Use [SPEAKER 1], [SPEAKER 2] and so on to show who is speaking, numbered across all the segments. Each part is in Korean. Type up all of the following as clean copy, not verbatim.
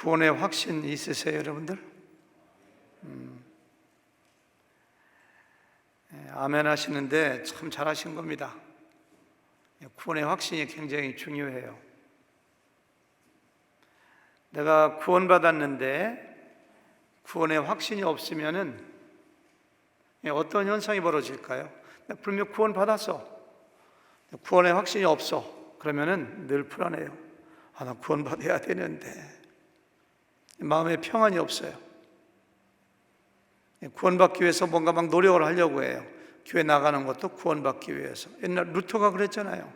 [SPEAKER 1] 구원의 확신 있으세요, 여러분들? 아멘 하시는데 참 잘하신 겁니다. 구원의 확신이 굉장히 중요해요. 내가 구원받았는데 구원의 확신이 없으면은 어떤 현상이 벌어질까요? 분명 구원받았어. 구원의 확신이 없어. 그러면은 늘 불안해요. 나 구원받아야 되는데. 마음에 평안이 없어요. 구원받기 위해서 뭔가 막 노력을 하려고 해요. 교회 나가는 것도 구원받기 위해서. 옛날 루터가 그랬잖아요.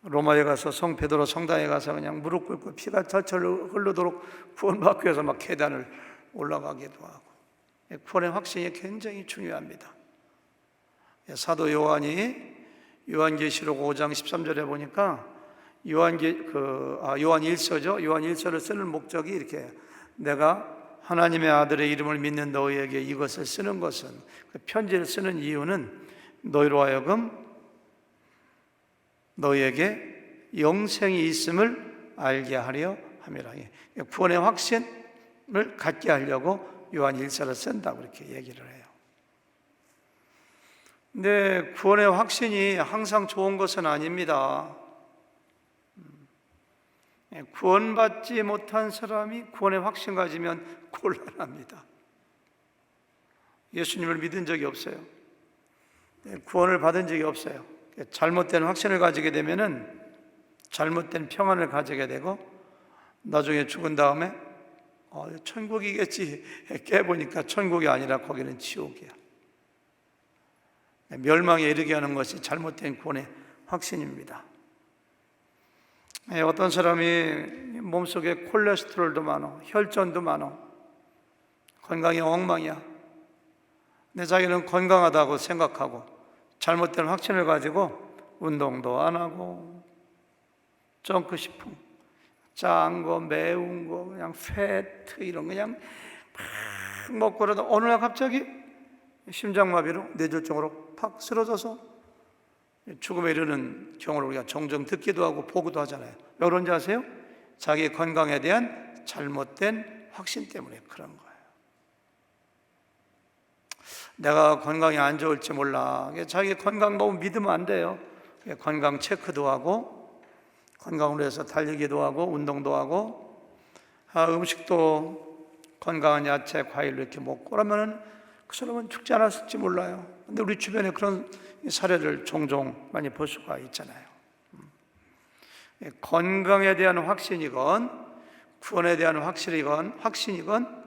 [SPEAKER 1] 로마에 가서 성 베드로 성당에 가서 그냥 무릎 꿇고 피가 철철 흐르도록 구원받기 위해서 막 계단을 올라가기도 하고. 구원의 확신이 굉장히 중요합니다. 사도 요한이 요한계시록 5장 13절에 보니까 요한 1서죠. 요한 1서를 쓰는 목적이 이렇게, 내가 하나님의 아들의 이름을 믿는 너희에게 이것을 쓰는 것은, 그 편지를 쓰는 이유는 너희로 하여금 너희에게 영생이 있음을 알게 하려 함이라. 구원의 확신을 갖게 하려고 요한 1서를 쓴다고 이렇게 얘기를 해요. 근데 구원의 확신이 항상 좋은 것은 아닙니다. 구원받지 못한 사람이 구원의 확신 가지면 곤란합니다. 예수님을 믿은 적이 없어요. 구원을 받은 적이 없어요. 잘못된 확신을 가지게 되면은 잘못된 평안을 가지게 되고, 나중에 죽은 다음에 천국이겠지 깨보니까 천국이 아니라 거기는 지옥이야. 멸망에 이르게 하는 것이 잘못된 구원의 확신입니다. 어떤 사람이 몸속에 콜레스테롤도 많아, 혈전도 많아, 건강이 엉망이야. 내 자기는 건강하다고 생각하고 잘못된 확신을 가지고 운동도 안 하고, 정크식품, 짠 거, 매운 거, 그냥 패트 이런 거 그냥 막 먹고 그러다 어느 날 갑자기 심장마비로 뇌졸중으로 팍 쓰러져서 죽음에 이르는 경우를 우리가 종종 듣기도 하고 보기도 하잖아요. 왜 그런지 아세요? 자기 건강에 대한 잘못된 확신 때문에 그런 거예요. 내가 건강이 안 좋을지 몰라. 자기 건강 너무 믿으면 안 돼요. 건강 체크도 하고, 건강으로 해서 달리기도 하고, 운동도 하고, 음식도 건강한 야채, 과일 이렇게 먹고 그러면은 그 사람은 죽지 않았을지 몰라요. 근데 우리 주변에 그런 사례를 종종 많이 볼 수가 있잖아요. 건강에 대한 확신이건 구원에 대한 확신이건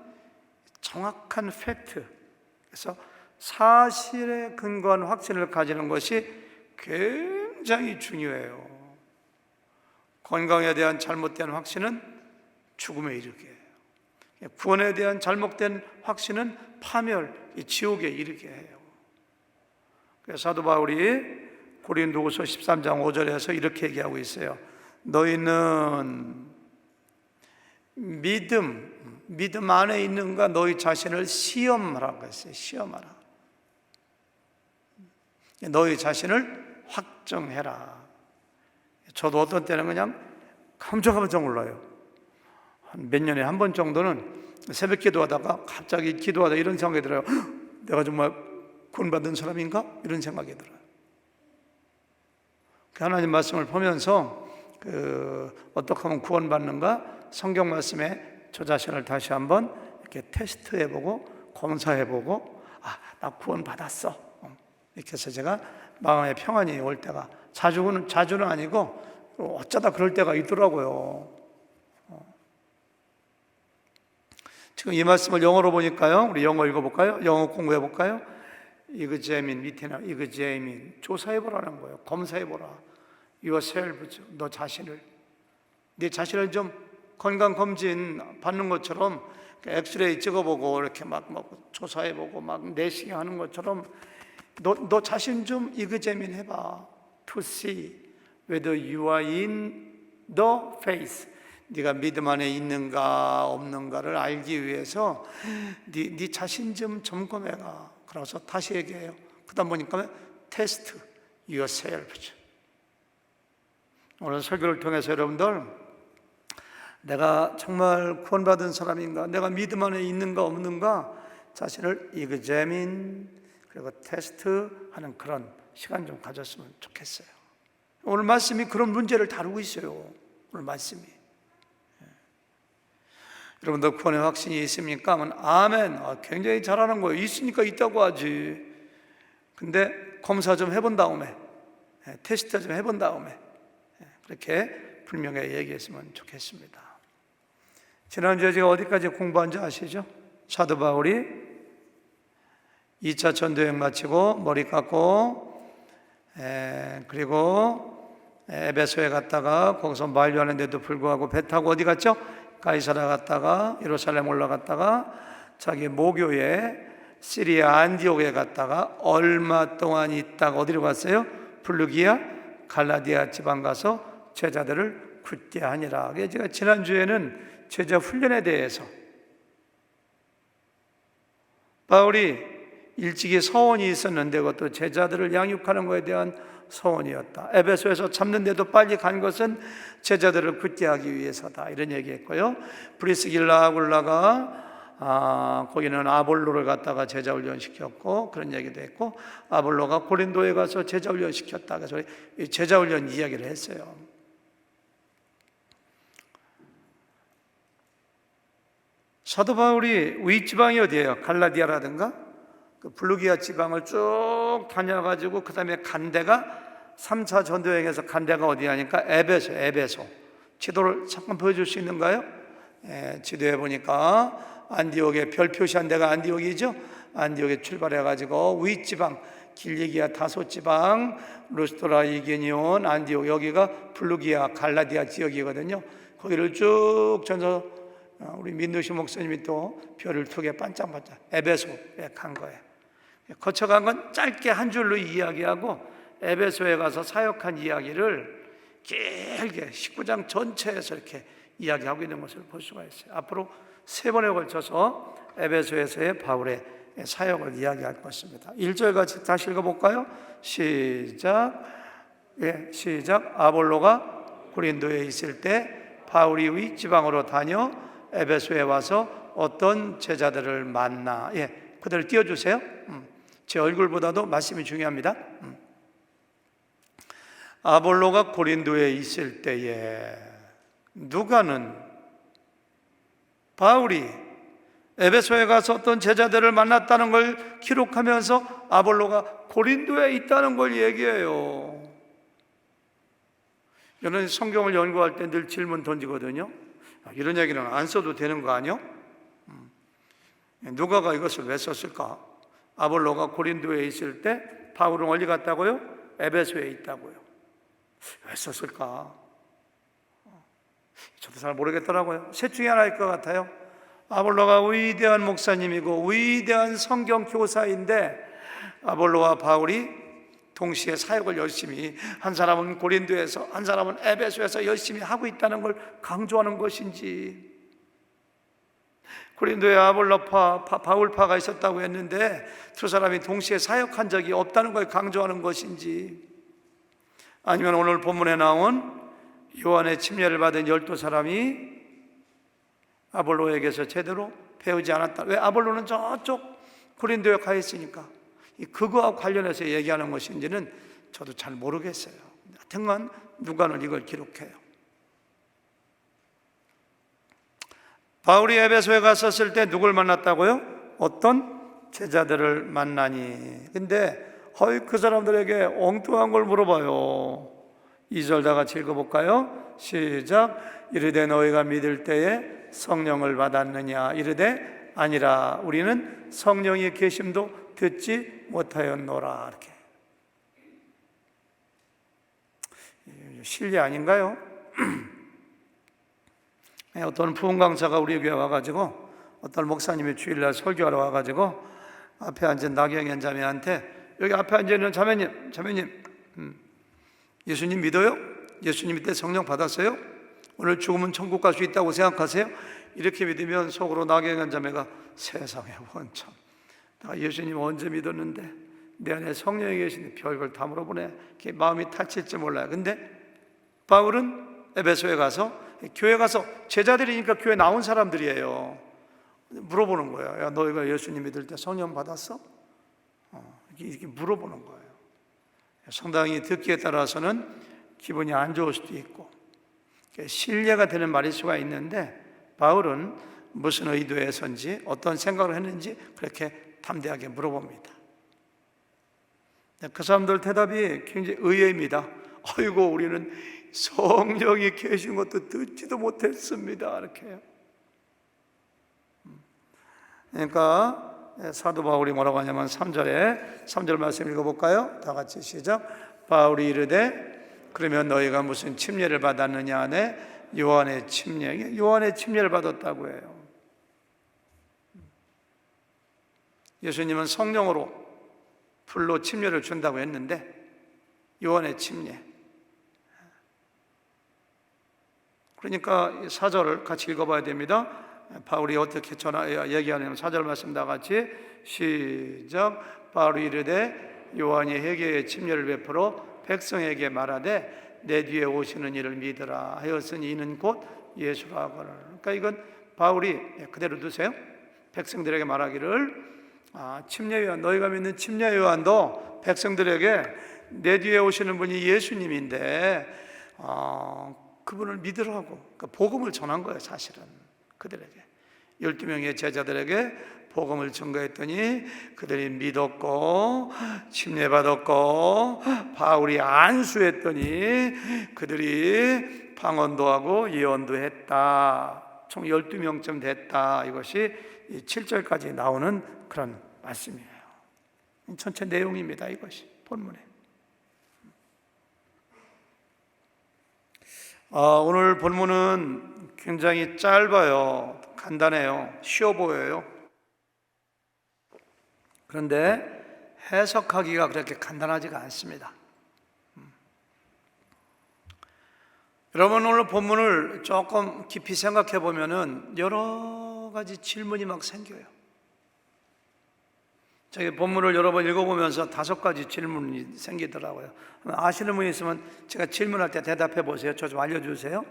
[SPEAKER 1] 정확한 팩트, 그래서 사실에 근거한 확신을 가지는 것이 굉장히 중요해요. 건강에 대한 잘못된 확신은 죽음에 이르게 해요. 구원에 대한 잘못된 확신은 파멸, 지옥에 이르게 해요. 그래서 사도 바울이 고린도후서 13장 5절에서 이렇게 얘기하고 있어요. 너희는 믿음 안에 있는가 너희 자신을 시험하라고 했어요. 시험하라. 너희 자신을 확정해라. 저도 어떤 때는 그냥 깜짝깜짝 놀라요. 한 몇 년에 한 번 정도는 새벽 기도하다가 갑자기 기도하다 이런 생각이 들어요. 내가 정말 구원받은 사람인가? 이런 생각이 들어요. 하나님 말씀을 보면서 어떻게 하면 구원받는가? 성경 말씀에 저 자신을 다시 한번 이렇게 테스트해보고 검사해보고, 나 구원받았어. 이렇게 해서 제가 마음의 평안이 올 때가 자주는 아니고 어쩌다 그럴 때가 있더라고요. 지금 이 말씀을 영어로 보니까요. 우리 영어 읽어볼까요? 영어 공부해볼까요? 이그제민, 밑에는 이그제민, 조사해보라는 거예요. 검사해보라. yourself, 너 자신을. 네 자신을 좀 건강검진 받는 것처럼 엑스레이 찍어보고 이렇게 막 조사해보고 막 내시경 하는 것처럼 너 자신 좀 이그제민 해봐. To see whether you are in the faith. 네가 믿음 안에 있는가 없는가를 알기 위해서 네 자신 좀 점검해가. 그래서 다시 얘기해요. 그다음 보니까 테스트 yourself. 오늘 설교를 통해서 여러분들 내가 정말 구원받은 사람인가? 내가 믿음 안에 있는가 없는가? 자신을 이그제민 그리고 테스트하는 그런 시간 좀 가졌으면 좋겠어요. 오늘 말씀이 그런 문제를 다루고 있어요. 오늘 말씀이. 여러분들 구원의 확신이 있습니까? 하면 아멘. 굉장히 잘하는 거예요. 있으니까 있다고 하지. 근데 검사 좀 해본 다음에, 테스트 좀 해본 다음에 그렇게 분명히 얘기했으면 좋겠습니다. 지난주에 제가 어디까지 공부한지 아시죠? 사도 바울이 2차 전도여행 마치고 머리 깎고 그리고 에베소에 갔다가 거기서 만류하는데도 불구하고 배 타고 어디 갔죠? 가이사랴 갔다가 예루살렘 올라갔다가 자기 모교에 시리아 안디옥에 갔다가 얼마 동안 있다가 어디로 갔어요? 블루기아 갈라디아 지방 가서 제자들을 굳게 하니라. 제가 지난주에는 제자 훈련에 대해서 바울이 일찍이 서원이 있었는데 그것도 제자들을 양육하는 것에 대한 서원이었다. 에베소에서 잡는데도 빨리 간 것은 제자들을 굳게 하기 위해서다. 이런 얘기했고요. 프리스길라 아굴라가 거기는 아볼로를 갖다가 제자 훈련시켰고 그런 얘기도 했고 아볼로가 고린도에 가서 제자 훈련시켰다. 그래서 제자 훈련 이야기를 했어요. 사도 바울이 윗지방이 어디예요? 갈라디아라든가 그 블루기아 지방을 쭉 다녀가지고 그 다음에 간 데가 3차 전도여행에서 간 데가 어디냐니까 에베소. 지도를 잠깐 보여줄 수 있는가요? 지도에 보니까 안디옥에 별 표시한 데가 안디옥이죠. 안디옥에 출발해가지고 윗지방 길리기아 다소지방 루스토라 이게니온 안디옥 여기가 블루기아 갈라디아 지역이거든요. 거기를 쭉 전서 우리 민두시 목사님이 또 별을 2개 반짝반짝 에베소에 간 거예요. 거쳐간 건 짧게 한 줄로 이야기하고 에베소에 가서 사역한 이야기를 길게 19장 전체에서 이렇게 이야기하고 있는 것을 볼 수가 있어요. 앞으로 3번에 걸쳐서 에베소에서의 바울의 사역을 이야기할 것입니다. 1절 같이 다시 읽어볼까요? 시작. 아볼로가 고린도에 있을 때 바울이 윗지방으로 다녀 에베소에 와서 어떤 제자들을 만나. 그대로 띄워주세요. 제 얼굴보다도 말씀이 중요합니다. 아볼로가 고린도에 있을 때에 누가는 바울이 에베소에 가서 어떤 제자들을 만났다는 걸 기록하면서 아볼로가 고린도에 있다는 걸 얘기해요. 저는 성경을 연구할 때 늘 질문 던지거든요. 이런 얘기는 안 써도 되는 거 아니요? 누가가 이것을 왜 썼을까? 아볼로가 고린도에 있을 때 바울은 어디 갔다고요? 에베소에 있다고요. 왜 썼을까? 저도 잘 모르겠더라고요. 셋 중에 하나일 것 같아요. 아볼로가 위대한 목사님이고 위대한 성경 교사인데 아볼로와 바울이 동시에 사역을 열심히 한 사람은 고린도에서 한 사람은 에베소에서 열심히 하고 있다는 걸 강조하는 것인지 고린도에 아볼로파, 바울파가 있었다고 했는데 두 사람이 동시에 사역한 적이 없다는 걸 강조하는 것인지 아니면 오늘 본문에 나온 요한의 침례를 받은 12사람이 아볼로에게서 제대로 배우지 않았다. 왜? 아볼로는 저쪽 고린도에 가 있으니까. 그거와 관련해서 얘기하는 것인지는 저도 잘 모르겠어요. 하여튼간 누가는 이걸 기록해요. 바울이 에베소에 갔었을 때 누굴 만났다고요? 어떤 제자들을 만나니. 근데 그 사람들에게 엉뚱한 걸 물어봐요. 2절 다 같이 읽어볼까요? 시작. 이르되 너희가 믿을 때에 성령을 받았느냐? 이르되 아니라 우리는 성령이 계심도 듣지 못하였노라. 이렇게 실례 아닌가요? 어떤 부흥 강사가 우리 교회 와가지고 어떤 목사님이 주일날 설교하러 와가지고 앞에 앉은 나경현 자매한테 여기 앞에 앉아있는 자매님 예수님 믿어요? 예수님 때 성령 받았어요? 오늘 죽으면 천국 갈 수 있다고 생각하세요? 이렇게 믿으면 속으로 나경현 자매가 세상에 원참 나 예수님 언제 믿었는데 내 안에 성령이 계신데 별걸 다 물어보네. 마음이 다칠지 몰라요. 근데 바울은 에베소에 가서 교회 가서 제자들이니까 교회 나온 사람들이에요. 물어보는 거예요. 야, 너희가 예수님 믿을 때 성령 받았어? 이렇게 물어보는 거예요. 상당히 듣기에 따라서는 기분이 안 좋을 수도 있고 신뢰가 되는 말일 수가 있는데, 바울은 무슨 의도에서인지 어떤 생각을 했는지 그렇게 담대하게 물어봅니다. 그 사람들 대답이 굉장히 의외입니다. 아이고, 우리는 성령이 계신 것도 듣지도 못했습니다. 이렇게요. 그러니까 사도 바울이 뭐라고 하냐면 3절 말씀 읽어볼까요? 다 같이 시작. 바울이 이르되 그러면 너희가 무슨 침례를 받았느냐 하네. 요한의 침례를 받았다고 해요. 예수님은 성령으로 불로 침례를 준다고 했는데 요한의 침례. 그러니까 4절을 같이 읽어봐야 됩니다. 바울이 어떻게 얘기하냐면 4절 말씀 다 같이 시작. 바울이 이르되 요한이 회개의 침례를 베풀어 백성에게 말하되 내 뒤에 오시는 이를 믿으라 하였으니 이는 곧 예수라 하거늘. 그러니까 이건 바울이 그대로 두세요. 백성들에게 말하기를 침례 요한, 너희가 믿는 침례 요한도 백성들에게 내 뒤에 오시는 분이 예수님인데 그분을 믿으라고, 그러니까 복음을 전한 거예요. 사실은 그들에게 12명의 제자들에게 복음을 전가했더니 그들이 믿었고 침례받았고 바울이 안수했더니 그들이 방언도 하고 예언도 했다. 총 12명쯤 됐다. 이것이 7절까지 나오는 그런 말씀이에요. 전체 내용입니다. 이것이 본문에. 오늘 본문은 굉장히 짧아요. 간단해요. 쉬워 보여요. 그런데 해석하기가 그렇게 간단하지가 않습니다. 여러분, 오늘 본문을 조금 깊이 생각해 보면은 여러 가지 질문이 막 생겨요. 저희 본문을 여러 번 읽어보면서 5가지 질문이 생기더라고요. 아시는 분이 있으면 제가 질문할 때 대답해 보세요. 저 좀 알려주세요.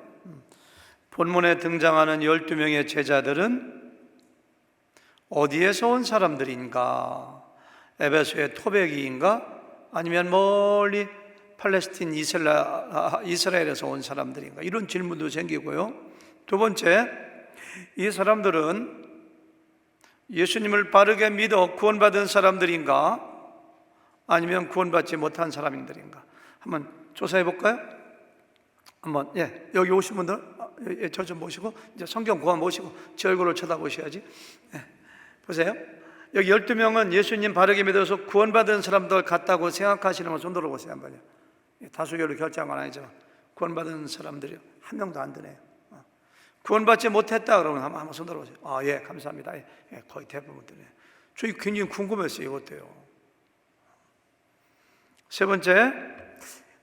[SPEAKER 1] 본문에 등장하는 12명의 제자들은 어디에서 온 사람들인가? 에베소의 토백이인가? 아니면 멀리 팔레스틴 이스라엘에서 온 사람들인가? 이런 질문도 생기고요. 두 번째, 이 사람들은 예수님을 바르게 믿어 구원받은 사람들인가? 아니면 구원받지 못한 사람들인가? 한번 조사해 볼까요? 한번, 여기 오신 분들 저 좀 보시고 이제 성경 그만 보시고 제 얼굴을 쳐다보셔야지. 보세요. 여기 12명은 예수님 바르게 믿어서 구원받은 사람들 같다고 생각하시는 분 손 들어보세요. 한번요. 다수결로 결정한 건 아니지만 구원받은 사람들이 한 명도 안 드네요. 구원받지 못했다 그러면 한번 손 들어보세요. 예, 감사합니다. 거의 대부분 드네요. 저 굉장히 궁금했어요. 이것도요. 세 번째,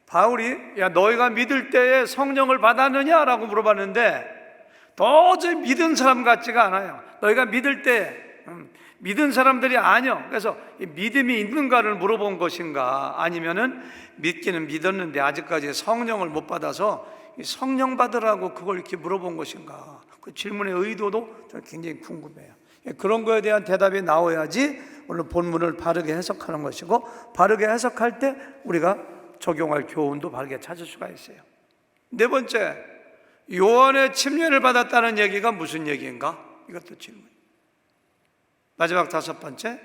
[SPEAKER 1] 바울이 너희가 믿을 때에 성령을 받았느냐라고 물어봤는데 도저히 믿은 사람 같지가 않아요. 너희가 믿을 때 믿은 사람들이 아니요. 그래서 믿음이 있는가를 물어본 것인가, 아니면은 믿기는 믿었는데 아직까지 성령을 못 받아서 성령 받으라고 그걸 이렇게 물어본 것인가. 그 질문의 의도도 저는 굉장히 궁금해요. 그런 거에 대한 대답이 나와야지 오늘 본문을 바르게 해석하는 것이고, 바르게 해석할 때 우리가 적용할 교훈도 바르게 찾을 수가 있어요. 네 번째, 요한의 침례를 받았다는 얘기가 무슨 얘기인가? 이것도 질문. 마지막 5번째,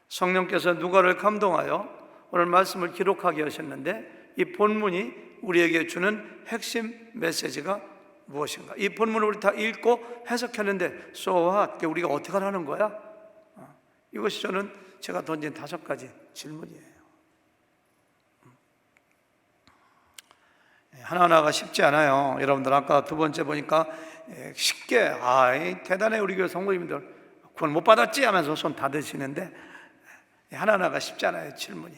[SPEAKER 1] 성령께서 누가를 감동하여 오늘 말씀을 기록하게 하셨는데 이 본문이 우리에게 주는 핵심 메시지가 무엇인가? 이 본문을 우리 다 읽고 해석했는데 so what? 우리가 어떻게 하는 거야? 이것이 저는 제가 던진 5가지 질문이에요. 하나하나가 쉽지 않아요. 여러분들 아까 두 번째 보니까 쉽게 대단해 우리 교회 성도님들 구원 못 받았지 하면서 손 다 드시는데 하나하나가 쉽지 않아요. 질문이.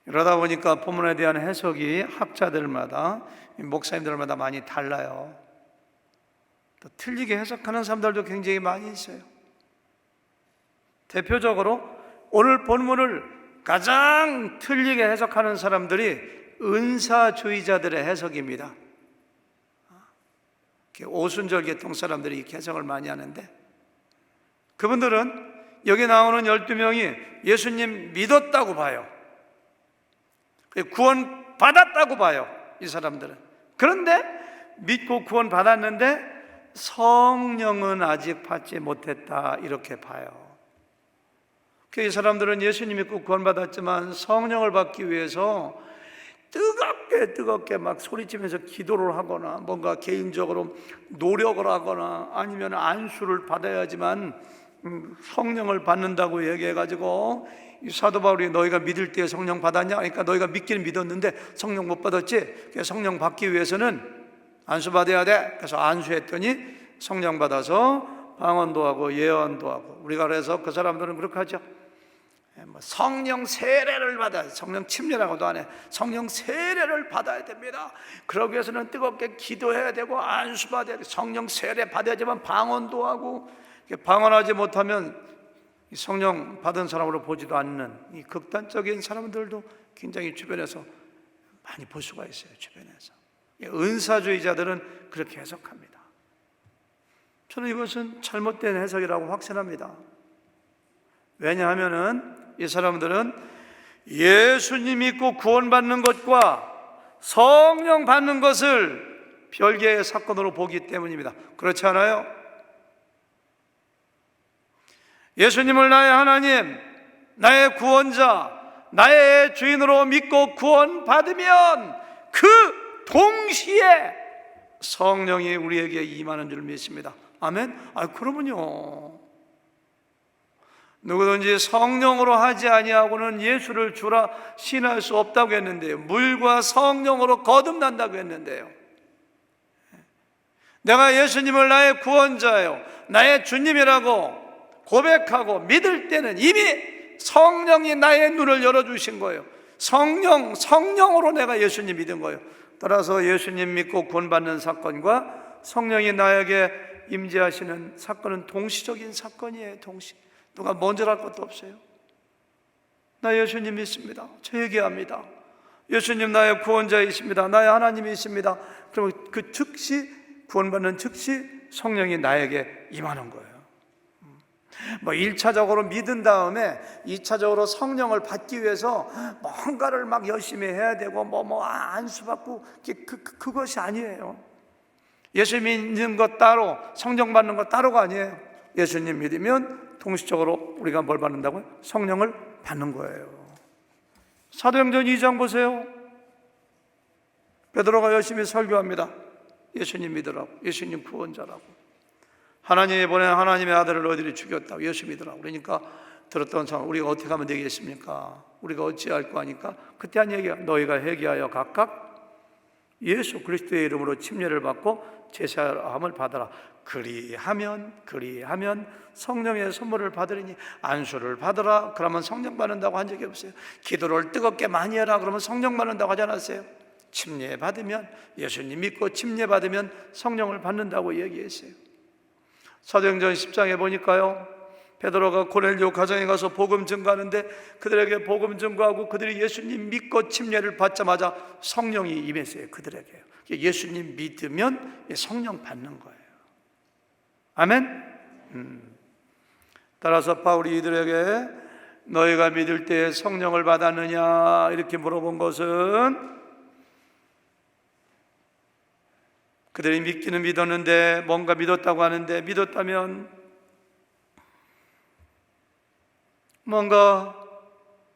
[SPEAKER 1] 이러다 보니까 본문에 대한 해석이 학자들마다 목사님들마다 많이 달라요. 또 틀리게 해석하는 사람들도 굉장히 많이 있어요. 대표적으로 오늘 본문을 가장 틀리게 해석하는 사람들이 은사주의자들의 해석입니다. 오순절 계통 사람들이 이렇게 해석을 많이 하는데, 그분들은 여기 나오는 12명이 예수님 믿었다고 봐요. 구원 받았다고 봐요, 이 사람들은. 그런데 믿고 구원 받았는데 성령은 아직 받지 못했다, 이렇게 봐요. 이 사람들은 예수님 믿고 구원 받았지만 성령을 받기 위해서 뜨겁게 막 소리치면서 기도를 하거나 뭔가 개인적으로 노력을 하거나 아니면 안수를 받아야지만 성령을 받는다고 얘기해가지고 이 사도 바울이 너희가 믿을 때 성령 받았냐? 그러니까 너희가 믿기는 믿었는데 성령 못 받았지? 성령 받기 위해서는 안수 받아야 돼. 그래서 안수했더니 성령 받아서 방언도 하고 예언도 하고. 우리가 그래서 그 사람들은 그렇게 하죠. 성령 세례를 받아야 돼. 성령 침례라고도 안 해. 성령 세례를 받아야 됩니다. 그러기 위해서는 뜨겁게 기도해야 되고 안수 받아야 돼. 성령 세례 받아야지만 방언도 하고. 방언하지 못하면 성령 받은 사람으로 보지도 않는 이 극단적인 사람들도 굉장히 주변에서 많이 볼 수가 있어요. 주변에서 은사주의자들은 그렇게 해석합니다. 저는 이것은 잘못된 해석이라고 확신합니다. 왜냐하면은 이 사람들은 예수님 믿고 구원받는 것과 성령 받는 것을 별개의 사건으로 보기 때문입니다. 그렇지 않아요? 예수님을 나의 하나님, 나의 구원자, 나의 주인으로 믿고 구원받으면 그 동시에 성령이 우리에게 임하는 줄 믿습니다. 아멘? 그러면요, 누구든지 성령으로 하지 아니하고는 예수를 주라 신할 수 없다고 했는데요, 물과 성령으로 거듭난다고 했는데요, 내가 예수님을 나의 구원자요, 나의 주님이라고 고백하고 믿을 때는 이미 성령이 나의 눈을 열어주신 거예요. 성령으로 내가 예수님 믿은 거예요. 따라서 예수님 믿고 구원받는 사건과 성령이 나에게 임재하시는 사건은 동시적인 사건이에요. 누가 먼저 할 것도 없어요. 나 예수님 믿습니다. 저 얘기합니다. 예수님 나의 구원자이십니다. 나의 하나님이십니다. 그러면 그 즉시 구원받는 즉시 성령이 나에게 임하는 거예요. 1차적으로 믿은 다음에 2차적으로 성령을 받기 위해서 뭔가를 막 열심히 해야 되고 안수받고 그것이 아니에요. 예수 믿는 것 따로, 성령 받는 것 따로가 아니에요. 예수님 믿으면 동시적으로 우리가 뭘 받는다고요? 성령을 받는 거예요. 사도행전 2장 보세요. 베드로가 열심히 설교합니다. 예수님 믿으라고, 예수님 구원자라고, 하나님이 보낸 하나님의 아들을 너희들이 죽였다고, 예수 믿으라고. 그러니까 들었던 사람, 우리가 어떻게 하면 되겠습니까? 우리가 어찌할 거 하니까 그때 한 얘기야. 너희가 회개하여 각각 예수 그리스도의 이름으로 침례를 받고 제사함을 받아라. 그리하면 성령의 선물을 받으리니. 안수를 받으라 그러면 성령 받는다고 한 적이 없어요. 기도를 뜨겁게 많이 해라 그러면 성령 받는다고 하지 않았어요? 침례 받으면, 예수님 믿고 침례 받으면 성령을 받는다고 얘기했어요. 사도행전 10장에 보니까요, 베드로가 고넬료 가정에 가서 복음 증거하는데 그들에게 복음 증거하고 그들이 예수님 믿고 침례를 받자마자 성령이 임했어요. 그들에게. 예수님 믿으면 성령 받는 거예요. 아멘? 따라서 바울이 이들에게 너희가 믿을 때 성령을 받았느냐 이렇게 물어본 것은, 그들이 믿기는 믿었는데 뭔가 믿었다고 하는데, 믿었다면 뭔가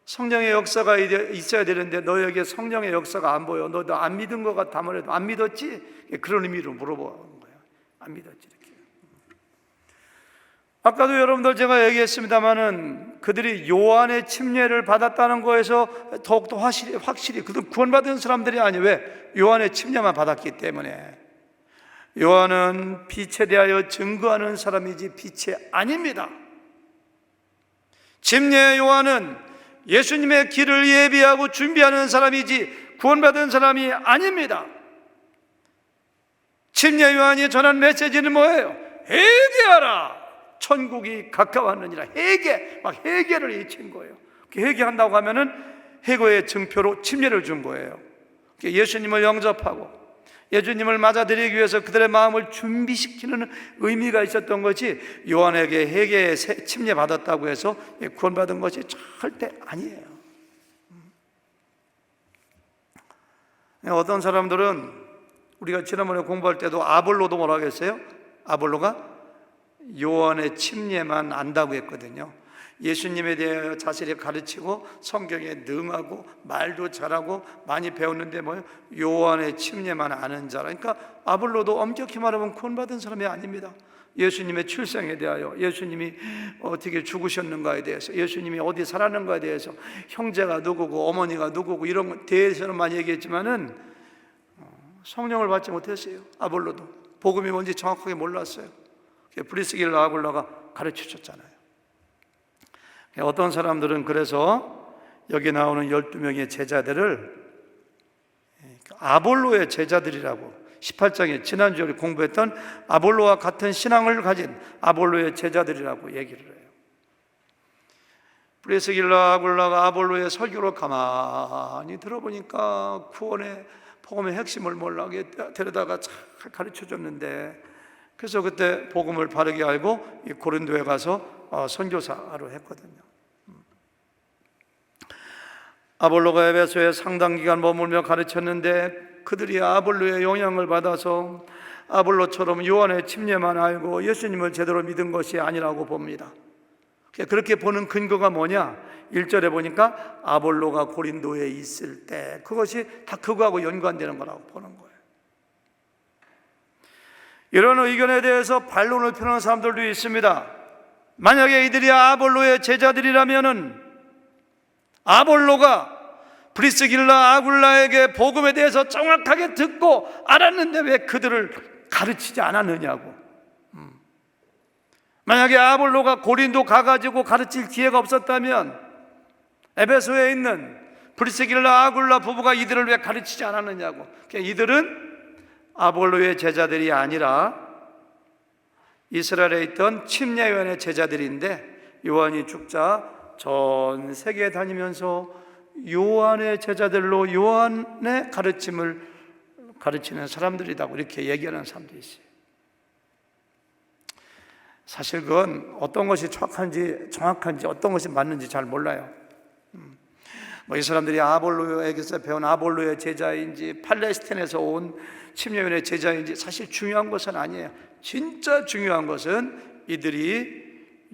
[SPEAKER 1] 성령의 역사가 있어야 되는데 너에게 성령의 역사가 안 보여. 너도 안 믿은 것 같아. 아무래도 안 믿었지? 그런 의미로 물어보는 거예요. 안 믿었지 이렇게. 아까도 여러분들 제가 얘기했습니다마는 그들이 요한의 침례를 받았다는 거에서 더욱더 확실히 그들 구원받은 사람들이 아니에요. 왜? 요한의 침례만 받았기 때문에. 요한은 빛에 대하여 증거하는 사람이지 빛이 아닙니다. 침례 요한은 예수님의 길을 예비하고 준비하는 사람이지 구원받은 사람이 아닙니다. 침례 요한이 전한 메시지는 뭐예요? 회개하라, 천국이 가까웠느니라. 회개를 외친 거예요. 회개한다고 하면은 회개의 증표로 침례를 준 거예요. 예수님을 영접하고 예수님을 맞아들이기 위해서 그들의 마음을 준비시키는 의미가 있었던 것이 요한에게 회개에 침례받았다고 해서 구원받은 것이 절대 아니에요. 어떤 사람들은 우리가 지난번에 공부할 때도 아볼로도 뭐라고 했어요? 아볼로가 요한의 침례만 안다고 했거든요. 예수님에 대해 자세히 가르치고 성경에 능하고 말도 잘하고 많이 배웠는데 뭐예요? 요한의 침례만 아는 자라. 그러니까 아볼로도 엄격히 말하면 구원받은 사람이 아닙니다. 예수님의 출생에 대하여, 예수님이 어떻게 죽으셨는가에 대해서, 예수님이 어디 살았는가에 대해서, 형제가 누구고 어머니가 누구고 이런 것에 대해서는 많이 얘기했지만은 성령을 받지 못했어요. 아볼로도 복음이 뭔지 정확하게 몰랐어요. 브리스길라 아굴라가 가르쳐줬잖아요. 어떤 사람들은 그래서 여기 나오는 12명의 제자들을 아볼로의 제자들이라고, 18장에 지난주에 우리 공부했던 아볼로와 같은 신앙을 가진 아볼로의 제자들이라고 얘기를 해요. 브리스길라 아굴라가 아볼로의 설교를 가만히 들어보니까 구원의 복음의 핵심을 몰라게 데려다가 잘 가르쳐줬는데, 그래서 그때 복음을 바르게 알고 고린도에 가서 선교사로 했거든요. 아볼로가 에베소에 상당 기간 머물며 가르쳤는데 그들이 아볼로의 영향을 받아서 아볼로처럼 요한의 침례만 알고 예수님을 제대로 믿은 것이 아니라고 봅니다. 그렇게 보는 근거가 뭐냐? 1절에 보니까 아볼로가 고린도에 있을 때, 그것이 다 그거하고 연관되는 거라고 보는 거예요. 이런 의견에 대해서 반론을 펴는 사람들도 있습니다. 만약에 이들이 아볼로의 제자들이라면은 아볼로가 브리스길라 아굴라에게 복음에 대해서 정확하게 듣고 알았는데 왜 그들을 가르치지 않았느냐고. 만약에 아볼로가 고린도 가가지고 가르칠 기회가 없었다면 에베소에 있는 브리스길라 아굴라 부부가 이들을 왜 가르치지 않았느냐고. 이들은 아볼로의 제자들이 아니라 이스라엘에 있던 침례요한의 제자들인데, 요한이 죽자 전 세계에 다니면서 요한의 제자들로 요한의 가르침을 가르치는 사람들이라고 이렇게 얘기하는 사람들이 있어요. 사실 그건 어떤 것이 정확한지 어떤 것이 맞는지 잘 몰라요. 이 사람들이 아볼로에게서 배운 아볼로의 제자인지 팔레스틴에서 온 침례요한의 제자인지 사실 중요한 것은 아니에요. 진짜 중요한 것은 이들이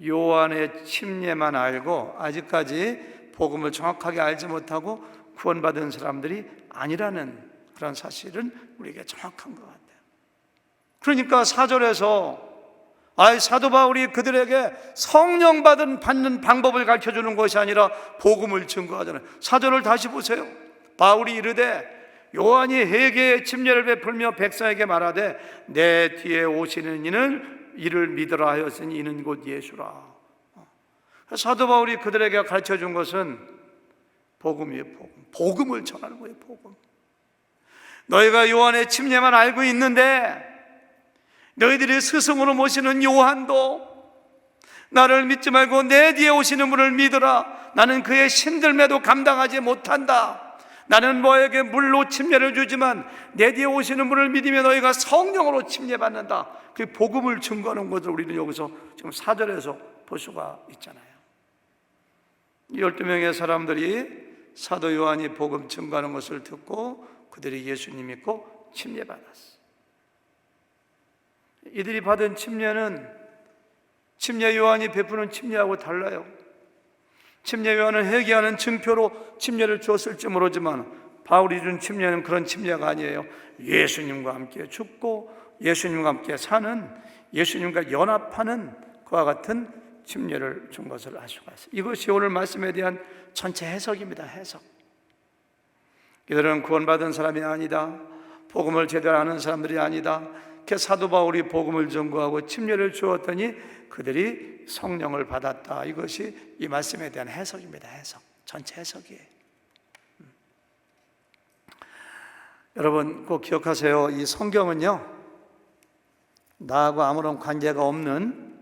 [SPEAKER 1] 요한의 침례만 알고 아직까지 복음을 정확하게 알지 못하고 구원받은 사람들이 아니라는 그런 사실은 우리에게 정확한 것 같아요. 그러니까 4절에서 사도 바울이 그들에게 성령 받는 방법을 가르쳐주는 것이 아니라 복음을 증거하잖아요. 4절을 다시 보세요. 바울이 이르되 요한이 회개의 침례를 베풀며 백성에게 말하되 내 뒤에 오시는 이를 믿으라 하였으니 이는 곧 예수라. 사도 바울이 그들에게 가르쳐준 것은 복음이에요. 복음을 전하는 거예요. 복음. 너희가 요한의 침례만 알고 있는데 너희들이 스승으로 모시는 요한도 나를 믿지 말고 내 뒤에 오시는 분을 믿으라. 나는 그의 신들매도 감당하지 못한다. 나는 너에게 물로 침례를 주지만 내 뒤에 오시는 분을 믿으면 너희가 성령으로 침례받는다. 그 복음을 증거하는 것을 우리는 여기서 지금 4절에서 볼 수가 있잖아요. 12명의 사람들이 사도 요한이 복음 증거하는 것을 듣고 그들이 예수님 믿고 침례받았어요. 이들이 받은 침례는 침례 요한이 베푸는 침례하고 달라요. 침례 요한은 회개하는 증표로 침례를 주었을지 모르지만 바울이 준 침례는 그런 침례가 아니에요. 예수님과 함께 죽고 예수님과 함께 사는, 예수님과 연합하는 그와 같은 침례를 준 것을 알 수가 있어요. 이것이 오늘 말씀에 대한 전체 해석입니다. 해석. 이들은 구원받은 사람이 아니다. 복음을 제대로 아는 사람들이 아니다. 사도 바울이 복음을 전거하고 침례를 주었더니 그들이 성령을 받았다. 이것이 이 말씀에 대한 해석입니다. 해석. 전체 해석이에요. 여러분 꼭 기억하세요. 이 성경은요, 나하고 아무런 관계가 없는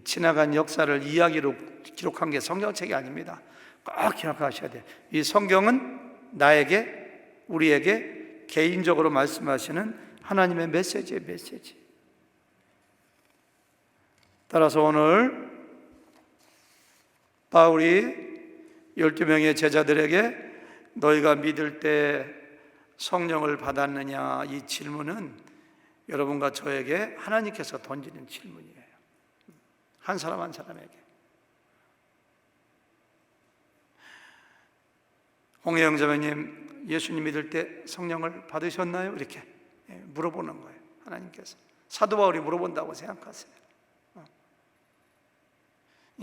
[SPEAKER 1] 지나간 역사를 이야기로 기록한 게 성경책이 아닙니다. 꼭 기억하셔야 돼요. 이 성경은 나에게 우리에게 개인적으로 말씀하시는 하나님의 메시지예요, 메시지. 따라서 오늘 바울이 12명의 제자들에게 너희가 믿을 때 성령을 받았느냐, 이 질문은 여러분과 저에게 하나님께서 던지는 질문이에요. 한 사람 한 사람에게. 홍혜영 자매님, 예수님 믿을 때 성령을 받으셨나요? 이렇게 물어보는 거예요, 하나님께서. 사도 바울이 물어본다고 생각하세요.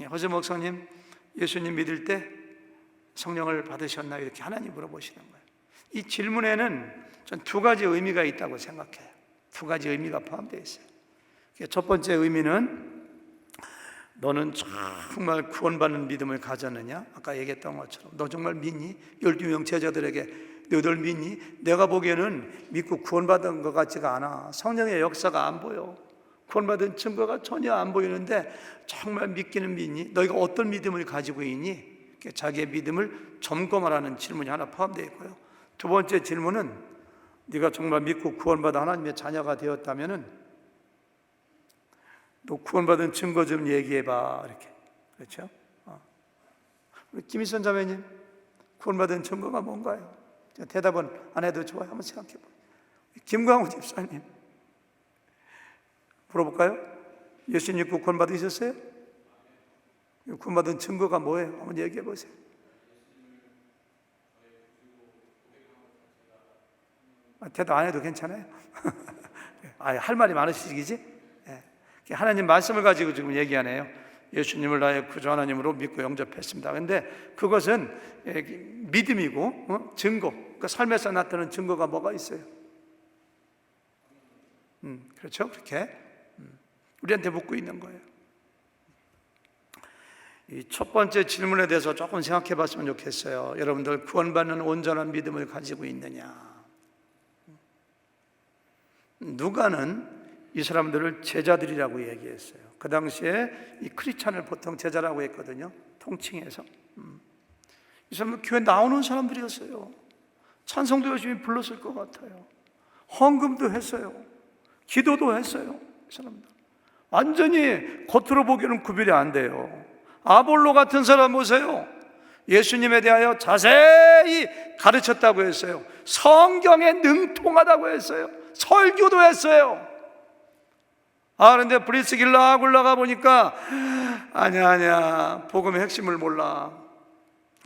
[SPEAKER 1] 허재 목사님, 예수님 믿을 때 성령을 받으셨나요? 이렇게 하나님 물어보시는 거예요. 이 질문에는 전 두 가지 의미가 있다고 생각해요. 두 가지 의미가 포함되어 있어요. 첫 번째 의미는 너는 정말 구원받는 믿음을 가졌느냐? 아까 얘기했던 것처럼 너 정말 믿니? 12명 제자들에게 너희들 믿니? 내가 보기에는 믿고 구원받은 것 같지가 않아. 성령의 역사가 안 보여. 구원받은 증거가 전혀 안 보이는데 정말 믿기는 믿니? 너희가 어떤 믿음을 가지고 있니? 자기의 믿음을 점검하라는 질문이 하나 포함되어 있고요. 두 번째 질문은 네가 정말 믿고 구원받아 하나님의 자녀가 되었다면은 너 구원받은 증거 좀 얘기해봐, 이렇게. 그렇죠? 우리 김희선 자매님, 구원받은 증거가 뭔가요? 대답은 안 해도 좋아요. 한번 생각해봐. 김광우 집사님, 물어볼까요? 예수 믿고 구원 받으셨어요? 구원 받은 증거가 뭐예요? 한번 얘기해 보세요. 대답 안 해도 괜찮아요? 할 말이 많으시기지? 하나님 말씀을 가지고 지금 얘기하네요. 예수님을 나의 구주 하나님으로 믿고 영접했습니다. 그런데 그것은 믿음이고 증거, 그 삶에서 나타나는 증거가 뭐가 있어요? 그렇죠? 그렇게 우리한테 묻고 있는 거예요. 이 첫 번째 질문에 대해서 조금 생각해 봤으면 좋겠어요. 여러분들 구원받는 온전한 믿음을 가지고 있느냐? 누가는 이 사람들을 제자들이라고 얘기했어요. 그 당시에 이 크리스찬을 보통 제자라고 했거든요, 통칭해서. 이 사람은 교회 나오는 사람들이었어요. 찬송도 열심히 불렀을 것 같아요. 헌금도 했어요. 기도도 했어요. 이 사람들 완전히 겉으로 보기에는 구별이 안 돼요. 아볼로 같은 사람 보세요. 예수님에 대하여 자세히 가르쳤다고 했어요. 성경에 능통하다고 했어요. 설교도 했어요. 그런데 브리스길라 아굴라가 보니까 아니야 복음의 핵심을 몰라.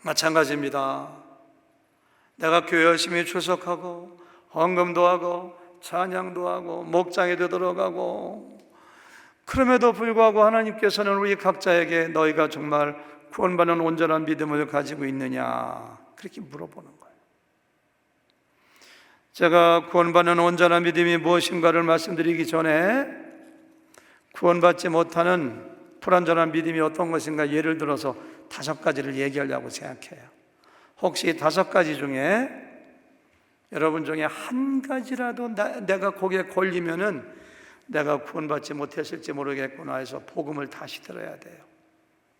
[SPEAKER 1] 마찬가지입니다. 내가 교회 열심히 출석하고 헌금도 하고 찬양도 하고 목장에도 들어가고, 그럼에도 불구하고 하나님께서는 우리 각자에게 너희가 정말 구원받는 온전한 믿음을 가지고 있느냐, 그렇게 물어보는 거예요. 제가 구원받는 온전한 믿음이 무엇인가를 말씀드리기 전에 구원받지 못하는 불완전한 믿음이 어떤 것인가 예를 들어서 5가지를 얘기하려고 생각해요. 혹시 5가지 중에 여러분 중에 한 가지라도 내가 거기에 걸리면은 내가 구원받지 못했을지 모르겠구나 해서 복음을 다시 들어야 돼요.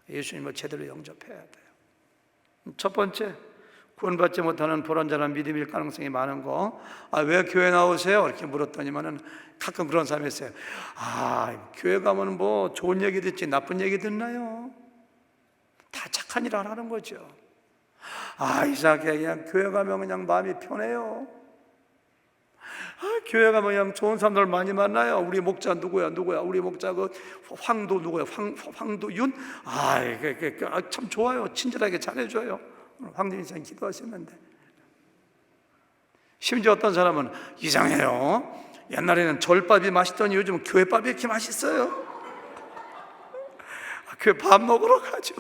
[SPEAKER 1] 예수님을 제대로 영접해야 돼요. 첫 번째, 구원받지 못하는 불완전한 믿음일 가능성이 많은 거. 왜 교회 나오세요? 이렇게 물었더니만은 가끔 그런 사람이 있어요. 교회 가면 뭐 좋은 얘기 듣지 나쁜 얘기 듣나요? 다 착한 일 하라는 거죠. 이상하게 그냥 교회 가면 그냥 마음이 편해요. 교회 가면 그냥 좋은 사람들 많이 만나요. 우리 목자 누구야? 우리 목자 그 황도 누구야? 황도윤? 참 좋아요. 친절하게 잘해줘요. 황진이 기도하셨는데. 심지어 어떤 사람은 이상해요. 옛날에는 절밥이 맛있더니 요즘 교회밥이 이렇게 맛있어요. 교회 밥 먹으러 가죠.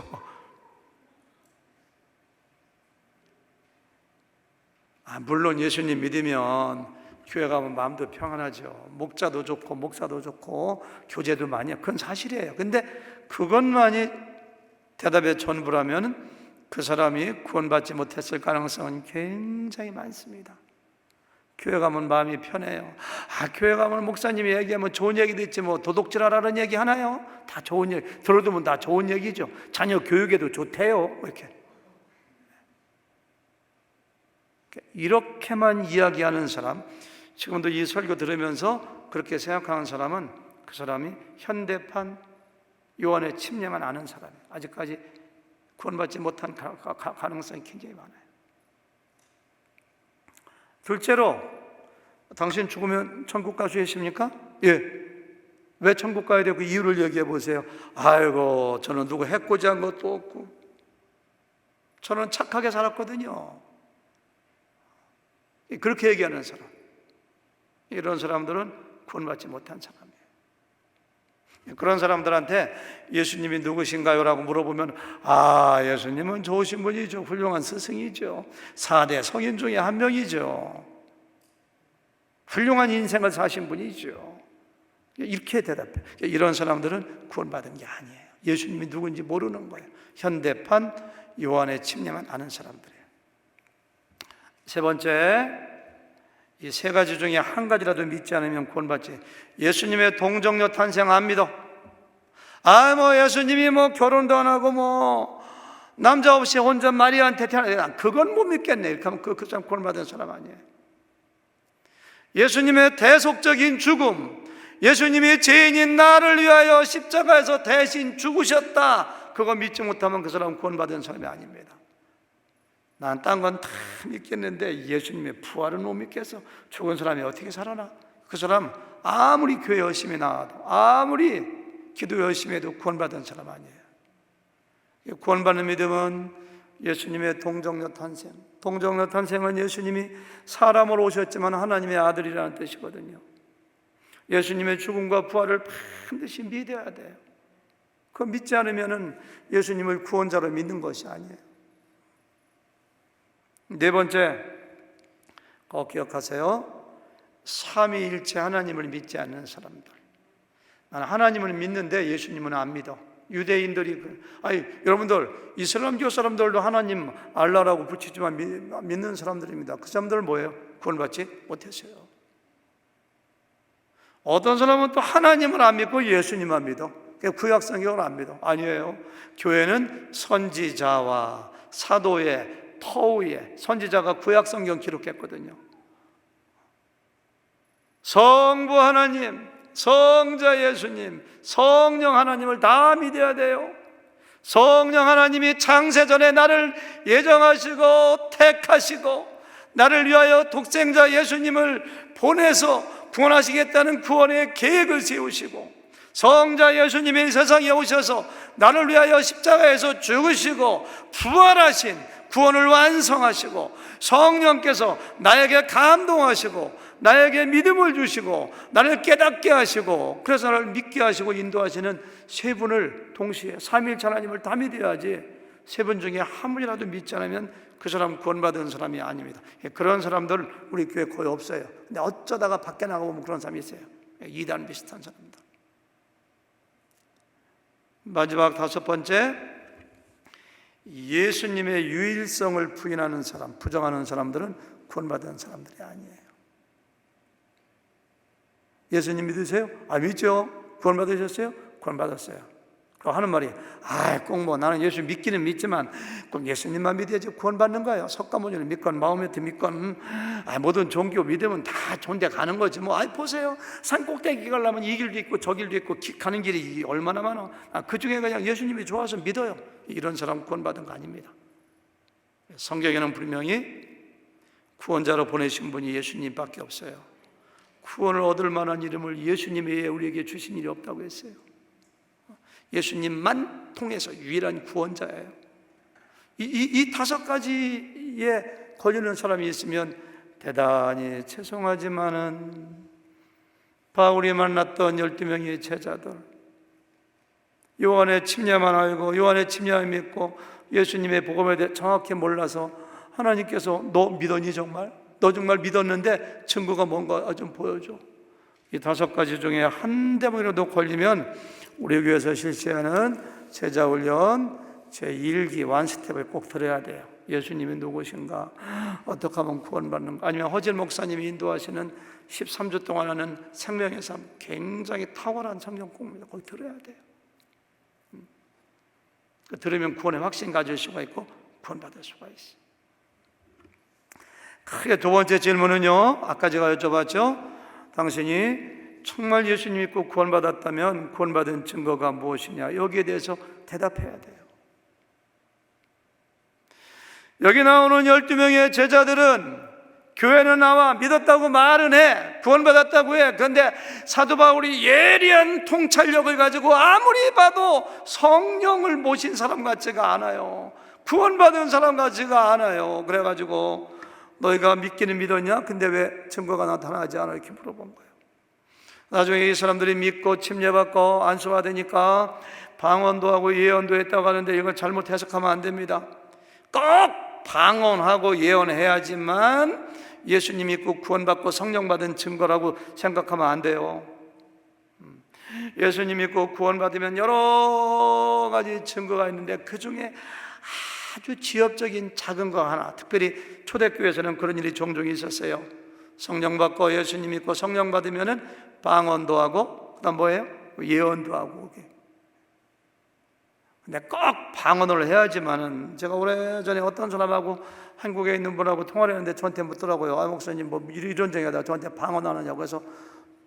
[SPEAKER 1] 물론 예수님 믿으면 교회 가면 마음도 평안하죠. 목자도 좋고 목사도 좋고 교제도 많이 해요. 그건 사실이에요. 근데 그것만이 대답의 전부라면 그 사람이 구원받지 못했을 가능성은 굉장히 많습니다. 교회 가면 마음이 편해요. 교회 가면 목사님이 얘기하면 좋은 얘기도 있지 뭐 도둑질하라는 얘기 하나요? 다 좋은 얘기, 들어두면 다 좋은 얘기죠. 자녀 교육에도 좋대요. 이렇게 이렇게만 이야기하는 사람, 지금도 이 설교 들으면서 그렇게 생각하는 사람은 그 사람이 현대판 요한의 침례만 아는 사람이에요. 아직까지 구원받지 못한 가능성이 굉장히 많아요. 둘째로, 당신 죽으면 천국 갈 수 있습니까? 예. 왜 천국 가야 되고 이유를 얘기해 보세요. 아이고, 저는 누구 해코지한 것도 없고 저는 착하게 살았거든요. 그렇게 얘기하는 사람, 이런 사람들은 구원받지 못한 사람이에요. 그런 사람들한테 예수님이 누구신가요? 라고 물어보면 예수님은 좋으신 분이죠. 훌륭한 스승이죠. 4대 성인 중에 한 명이죠. 훌륭한 인생을 사신 분이죠. 이렇게 대답해요. 이런 사람들은 구원받은 게 아니에요. 예수님이 누군지 모르는 거예요. 현대판 요한의 침례만 아는 사람들이에요. 세 번째, 이 세 가지 중에 한 가지라도 믿지 않으면 구원받지. 예수님의 동정녀 탄생 안 믿어. 예수님이 결혼도 안 하고 남자 없이 혼자 마리아한테 태어나, 그건 못 믿겠네. 그러면 그 사람 구원받은 사람 아니에요. 예수님의 대속적인 죽음, 예수님이 죄인인 나를 위하여 십자가에서 대신 죽으셨다, 그거 믿지 못하면 그 사람은 구원받은 사람이 아닙니다. 난 딴 건 다 믿겠는데 예수님의 부활은 못 믿겠어. 죽은 사람이 어떻게 살아나? 그 사람 아무리 교회 열심히 나와도, 아무리 기도 열심히 해도 구원받은 사람 아니에요. 구원받는 믿음은 예수님의 동정녀 탄생. 동정녀 탄생은 예수님이 사람으로 오셨지만 하나님의 아들이라는 뜻이거든요. 예수님의 죽음과 부활을 반드시 믿어야 돼요. 그거 믿지 않으면 예수님을 구원자로 믿는 것이 아니에요. 네 번째, 꼭 기억하세요. 삼위일체 하나님을 믿지 않는 사람들. 나는 하나님을 믿는데 예수님은 안 믿어. 유대인들이 여러분들 이슬람교 사람들도 하나님 알라라고 붙이지만 믿는 사람들입니다. 그 사람들은 뭐예요? 구원받지 못했어요. 어떤 사람은 또 하나님을 안 믿고 예수님만 믿어. 구약 성경을 안 믿어. 아니에요. 교회는 선지자와 사도의 터위에, 선지자가 구약 성경 기록했거든요. 성부 하나님, 성자 예수님, 성령 하나님을 다 믿어야 돼요. 성령 하나님이 창세전에 나를 예정하시고 택하시고 나를 위하여 독생자 예수님을 보내서 구원하시겠다는 구원의 계획을 세우시고, 성자 예수님이 세상에 오셔서 나를 위하여 십자가에서 죽으시고 부활하신 구원을 완성하시고, 성령께서 나에게 감동하시고 나에게 믿음을 주시고 나를 깨닫게 하시고 그래서 나를 믿게 하시고 인도하시는 세 분을 동시에, 삼위일체 하나님을 다 믿어야지. 세 분 중에 한 분이라도 믿지 않으면 그 사람 구원받은 사람이 아닙니다. 그런 사람들 우리 교회 거의 없어요. 근데 어쩌다가 밖에 나가보면 그런 사람이 있어요. 이단 비슷한 사람들. 마지막 다섯 번째, 예수님의 유일성을 부인하는 사람, 부정하는 사람들은 구원받은 사람들이 아니에요. 예수님 믿으세요? 믿죠. 구원받으셨어요? 구원받았어요. 그럼 하는 말이 꼭 나는 예수 믿기는 믿지만 꼭 예수님만 믿어야지 구원받는 거예요. 석가모니를 믿건 마호메트 믿건 모든 종교 믿으면 다 좋은 데 가는 거지. 보세요. 산 꼭대기 가려면 이 길도 있고 저 길도 있고 가는 길이 얼마나 많아. 그 중에 그냥 예수님이 좋아서 믿어요. 이런 사람 구원받은 거 아닙니다. 성경에는 분명히 구원자로 보내신 분이 예수님밖에 없어요. 구원을 얻을 만한 이름을 예수님 외에 우리에게 주신 일이 없다고 했어요. 예수님만 통해서 유일한 구원자예요. 이 다섯 가지에 걸리는 사람이 있으면 대단히 죄송하지만은 바울이 만났던 12명의 제자들, 요한의 침례만 알고 요한의 침례만 믿고 예수님의 복음에 대해 정확히 몰라서 하나님께서 너 믿었니 정말? 너 정말 믿었는데 증거가 뭔가 좀 보여줘. 이 다섯 가지 중에 한 대목이라도 걸리면 우리 교회에서 실시하는 제자훈련 제1기 원스텝을 꼭 들어야 돼요. 예수님이 누구신가? 어떻게 하면 구원받는가? 아니면 허질 목사님이 인도하시는 13주 동안 하는 생명의 삶, 굉장히 탁월한 성경 공부입니다. 꼭 들어야 돼요. 들으면 구원의 확신 가질 수가 있고 구원받을 수가 있어요. 크게 두 번째 질문은요, 아까 제가 여쭤봤죠. 당신이 정말 예수님 믿고 구원받았다면 구원받은 증거가 무엇이냐? 여기에 대해서 대답해야 돼요. 여기 나오는 12명의 제자들은 교회는 나와 믿었다고 말은 해, 구원받았다고 해. 그런데 사도 바울이 예리한 통찰력을 가지고 아무리 봐도 성령을 모신 사람 같지가 않아요. 구원받은 사람 같지가 않아요. 그래가지고 너희가 믿기는 믿었냐? 근데 왜 증거가 나타나지 않아? 이렇게 물어본 거예요. 나중에 이 사람들이 믿고 침례받고 안수받으니까 방언도 하고 예언도 했다고 하는데 이걸 잘못 해석하면 안 됩니다. 꼭 방언하고 예언해야지만 예수님 믿고 구원받고 성령 받은 증거라고 생각하면 안 돼요. 예수님 믿고 구원받으면 여러 가지 증거가 있는데 그 중에 아주 지엽적인 작은 거 하나, 특별히 초대교회에서는 그런 일이 종종 있었어요. 성령 받고 예수님 믿고 성령 받으면은 방언도 하고 그다음 뭐예요? 예언도 하고. 근데 꼭 방언을 해야지만은, 제가 오래전에 어떤 사람하고 한국에 있는 분하고 통화를 했는데 저한테 묻더라고요. 아, 목사님 뭐 이런 정이다 저한테 방언하느냐고. 해서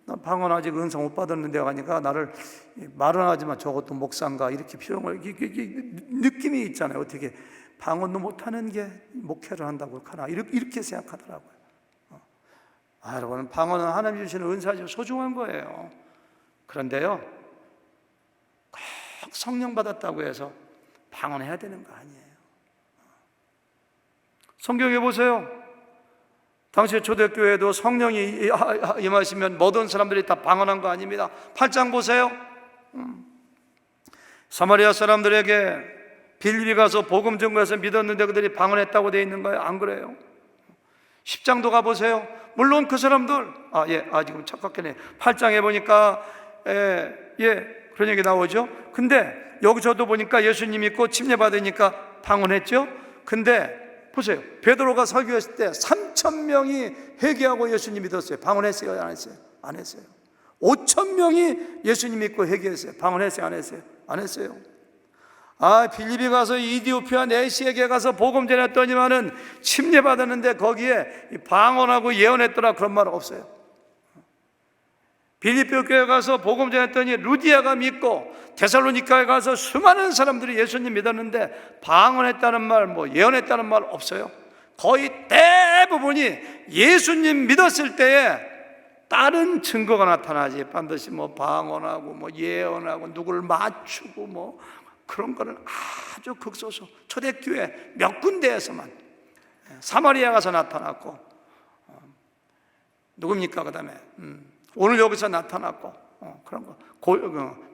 [SPEAKER 1] 나 방언 아직 은사 못 받았는데 하니까 나를 말은 하지만 저것도 목사인가 이렇게 표현을, 느낌이 있잖아요. 어떻게 방언도 못하는 게 목회를 한다고 하나 이렇게 생각하더라고요. 여러분, 방언은 하나님 주시는 은사죠. 소중한 거예요. 그런데요, 꼭 성령 받았다고 해서 방언해야 되는 거 아니에요. 성경에 보세요. 당시 초대교회도 성령이 임하시면 모든 사람들이 다 방언한 거 아닙니다. 8장 보세요. 사마리아 사람들에게 빌립이 가서 복음 전거해서 믿었는데 그들이 방언했다고 되어 있는 거예요? 안 그래요? 10장도 가보세요. 물론 그 사람들 지금 착각했네. 8장에 보니까 그런 얘기 나오죠. 근데 여기서도 보니까 예수님 믿고 침례받으니까 방언했죠. 근데 보세요. 베드로가 설교했을 때 3,000명이 회개하고 예수님 믿었어요. 방언했어요? 안 했어요? 안 했어요. 5,000명이 예수님 믿고 회개했어요. 방언했어요? 안 했어요? 안 했어요. 빌립이 가서 이디오피아 내시에게 가서 복음 전했더니만은 침례받았는데 거기에 방언하고 예언했더라 그런 말 없어요. 빌립보 교회 가서 복음 전했더니 루디아가 믿고 데살로니가에 가서 수많은 사람들이 예수님 믿었는데 방언했다는 말, 예언했다는 말 없어요. 거의 대부분이 예수님 믿었을 때에 다른 증거가 나타나지, 반드시 방언하고 예언하고 누구를 맞추고 그런 거는 아주 극소수, 초대교회 몇 군데에서만, 사마리아 가서 나타났고, 누굽니까? 그 다음에 오늘 여기서 나타났고, 그런 거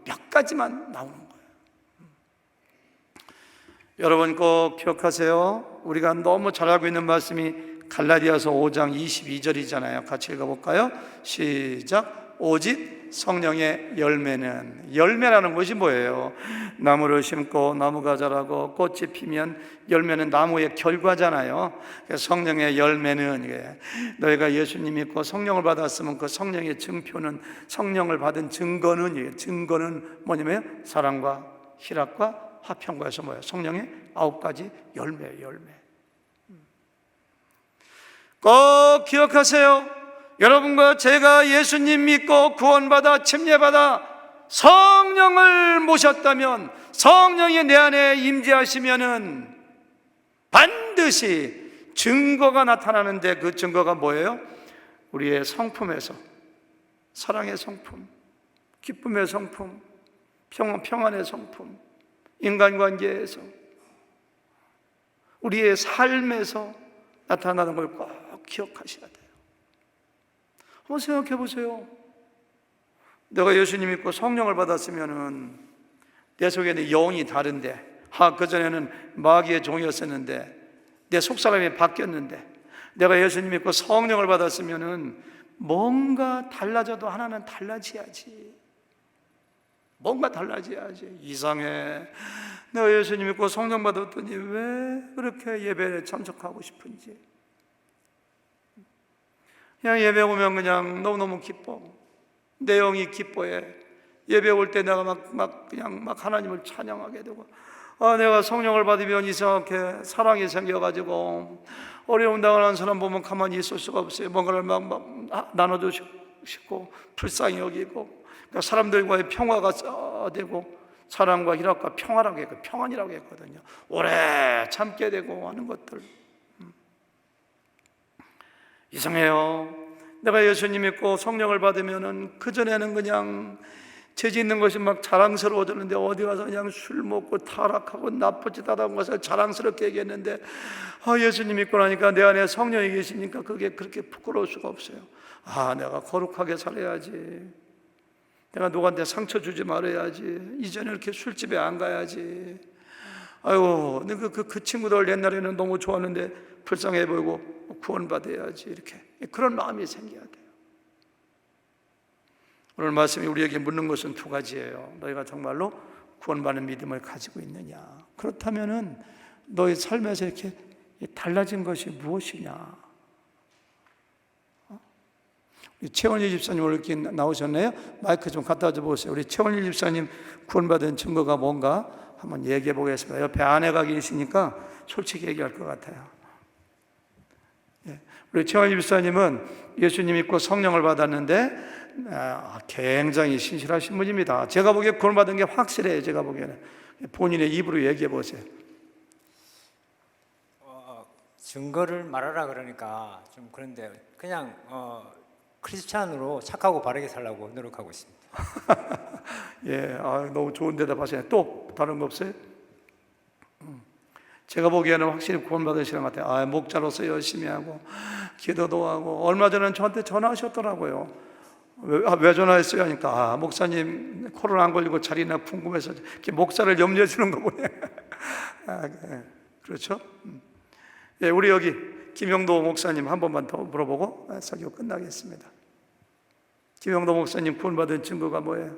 [SPEAKER 1] 몇 가지만 나오는 거예요. 여러분 꼭 기억하세요. 우리가 너무 잘 알고 있는 말씀이 갈라디아서 5장 22절이잖아요. 같이 읽어볼까요? 시작. 오직 성령의 열매라는 것이 뭐예요? 나무를 심고 나무가 자라고 꽃이 피면 열매는 나무의 결과잖아요. 성령의 열매는, 너희가 예수님 믿고 성령을 받았으면 그 성령의 증표는, 성령을 받은 증거는 뭐냐면 사랑과 희락과 화평과 해서 뭐예요? 성령의 9가지 열매예요. 꼭 기억하세요. 여러분과 제가 예수님 믿고 구원받아 침례받아 성령을 모셨다면, 성령이 내 안에 임재하시면은 반드시 증거가 나타나는데, 그 증거가 뭐예요? 우리의 성품에서, 사랑의 성품, 기쁨의 성품, 평안의 성품, 인간관계에서, 우리의 삶에서 나타나는 걸 꼭 기억하셔야 돼요. 한번 생각해 보세요. 내가 예수님 믿고 성령을 받았으면은 내 속에는 영이 다른데, 그전에는 마귀의 종이었었는데 내 속사람이 바뀌었는데, 내가 예수님 믿고 성령을 받았으면은 뭔가 달라져도 하나는 달라져야지. 뭔가 달라져야지. 이상해. 내가 예수님 믿고 성령 받았더니 왜 그렇게 예배에 참석하고 싶은지. 그냥 예배 오면 그냥 너무너무 기뻐. 내 영이 기뻐해. 예배 올 때 내가 그냥 하나님을 찬양하게 되고, 내가 성령을 받으면 이상하게 사랑이 생겨가지고 어려움 당하는 사람 보면 가만히 있을 수가 없어요. 뭔가를 막 나눠주고 싶고 불쌍히 여기고, 그러니까 사람들과의 평화가 되고, 사랑과 희락과 평화라고 했고 평안이라고 했거든요. 오래 참게 되고 하는 것들. 이상해요. 내가 예수님 믿고 성령을 받으면은 그전에는 그냥 죄 짓는 것이 막 자랑스러워졌는데, 어디 가서 그냥 술 먹고 타락하고 나쁜 짓 하다는 것을 자랑스럽게 얘기했는데, 예수님 믿고 나니까 내 안에 성령이 계시니까 그게 그렇게 부끄러울 수가 없어요. 내가 거룩하게 살아야지, 내가 누구한테 상처 주지 말아야지, 이전에 이렇게 술집에 안 가야지, 아유 그 친구들 옛날에는 너무 좋았는데 불쌍해 보이고 구원받아야지, 이렇게 그런 마음이 생겨야 돼요. 오늘 말씀이 우리에게 묻는 것은 두 가지예요. 너희가 정말로 구원받는 믿음을 가지고 있느냐? 그렇다면은 너희 삶에서 이렇게 달라진 것이 무엇이냐? 우리 최원일 집사님 오늘 이렇게 나오셨네요. 마이크 좀 갖다 줘 보세요. 우리 최원일 집사님 구원받은 증거가 뭔가 한번 얘기해 보겠습니다. 옆에 아내가 계시니까 솔직히 얘기할 것 같아요. 우리 최원일 집사님은 예수님 믿고 성령을 받았는데 굉장히 신실하신 분입니다. 제가 보기에 구원받은 게 확실해요. 제가 보기에는. 본인의 입으로 얘기해 보세요.
[SPEAKER 2] 증거를 말하라 그러니까 좀 그런데 그냥 크리스찬으로 착하고 바르게 살려고 노력하고 있습니다.
[SPEAKER 1] 예, 너무 좋은 대답 하시네. 또 다른 거 없어요? 제가 보기에는 확실히 구원받으시는 것 같아요. 목자로서 열심히 하고 기도도 하고. 얼마 전에 저한테 전화하셨더라고요. 왜 전화했어요? 하니까 목사님 코로나 안 걸리고 자리나 궁금해서 이렇게 목사를 염려해 주는 거 보네. 그렇죠? 예, 우리 여기 김영도 목사님 한 번만 더 물어보고 설교 끝나겠습니다. 김영도 목사님 구원받은 증거가 뭐예요?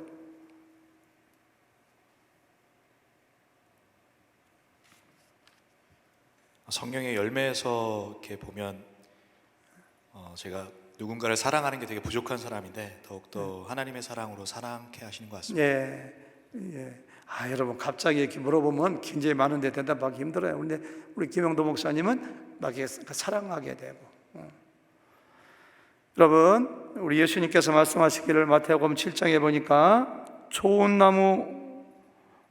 [SPEAKER 3] 성령의 열매에서 이렇게 보면 제가 누군가를 사랑하는 게 되게 부족한 사람인데 더욱더 하나님의 사랑으로 사랑케 하시는 것 같습니다.
[SPEAKER 1] 예. 여러분 갑자기 이렇게 물어보면 굉장히 많은데 대답하기 힘들어요. 근데 우리 김영도 목사님은 막 사랑하게 되고. 여러분, 우리 예수님께서 말씀하시기를 마태복음 7장에 보니까 좋은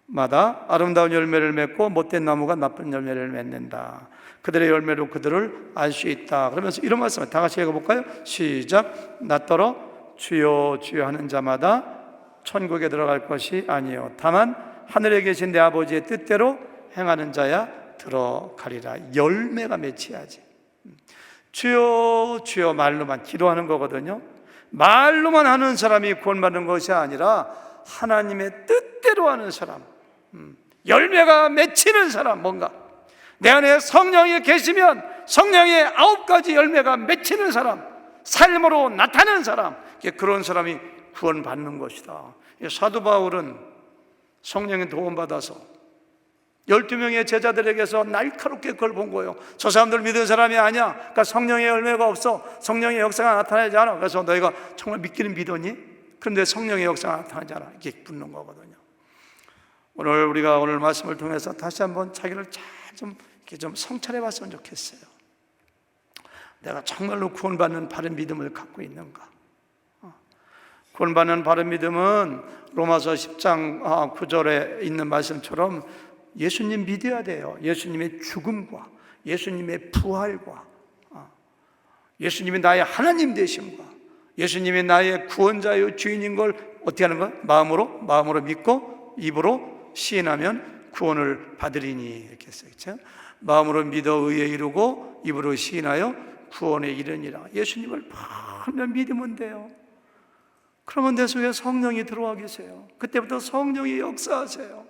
[SPEAKER 1] 나무마다 아름다운 열매를 맺고 못된 나무가 나쁜 열매를 맺는다. 그들의 열매로 그들을 알 수 있다. 그러면서 이런 말씀을 다 같이 읽어볼까요? 시작. 나더러 주여 주여 하는 자마다 천국에 들어갈 것이 아니요 다만 하늘에 계신 내 아버지의 뜻대로 행하는 자야 들어가리라. 열매가 맺혀야지. 주여 주여 말로만 기도하는 거거든요. 말로만 하는 사람이 구원받는 것이 아니라 하나님의 뜻대로 하는 사람, 열매가 맺히는 사람, 뭔가 내 안에 성령이 계시면 성령의 9가지 열매가 맺히는 사람, 삶으로 나타나는 사람, 그런 사람이 구원받는 것이다. 사도 바울은 성령의 도움받아서 12명의 제자들에게서 날카롭게 그걸 본 거예요. 저 사람들 믿은 사람이 아니야. 그러니까 성령의 열매가 없어. 성령의 역사가 나타나지 않아. 그래서 너희가 정말 믿기는 믿었니? 그런데 성령의 역사가 나타나지 않아. 이렇게 붙는 거거든요. 오늘 말씀을 통해서 다시 한번 자기를 좀 성찰해 봤으면 좋겠어요. 내가 정말로 구원받는 바른 믿음을 갖고 있는가? 구원받는 바른 믿음은 로마서 10장 9절에 있는 말씀처럼 예수님 믿어야 돼요. 예수님의 죽음과 예수님의 부활과 예수님이 나의 하나님 되심과 예수님이 나의 구원자요 주인인 걸 어떻게 하는 거야? 마음으로 믿고 입으로 시인하면 구원을 받으리니, 이렇게 했어요. 그렇죠? 마음으로 믿어 의에 이르고 입으로 시인하여 구원에 이르니라. 예수님을 바르게 믿으면 돼요. 그러면 내 속에 성령이 들어와 계세요. 그때부터 성령이 역사하세요.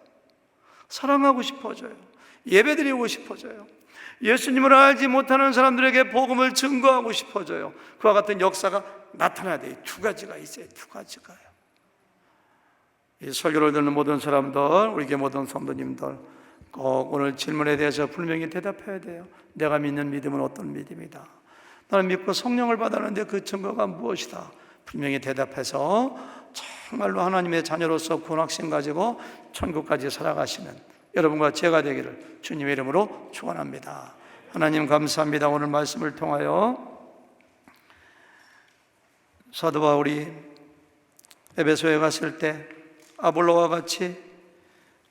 [SPEAKER 1] 사랑하고 싶어져요. 예배드리고 싶어져요. 예수님을 알지 못하는 사람들에게 복음을 증거하고 싶어져요. 그와 같은 역사가 나타나야 돼요. 두 가지가 있어요. 두 가지가요. 이 설교를 듣는 모든 사람들, 우리 교회 모든 성도님들, 꼭 오늘 질문에 대해서 분명히 대답해야 돼요. 내가 믿는 믿음은 어떤 믿음이다. 나는 믿고 성령을 받았는데 그 증거가 무엇이다. 분명히 대답해서 정말로 하나님의 자녀로서 구원확신 가지고 천국까지 살아가시는 여러분과 제가 되기를 주님의 이름으로 축원합니다. 하나님 감사합니다. 오늘 말씀을 통하여 사도 바울이 에베소에 갔을 때 아볼로와 같이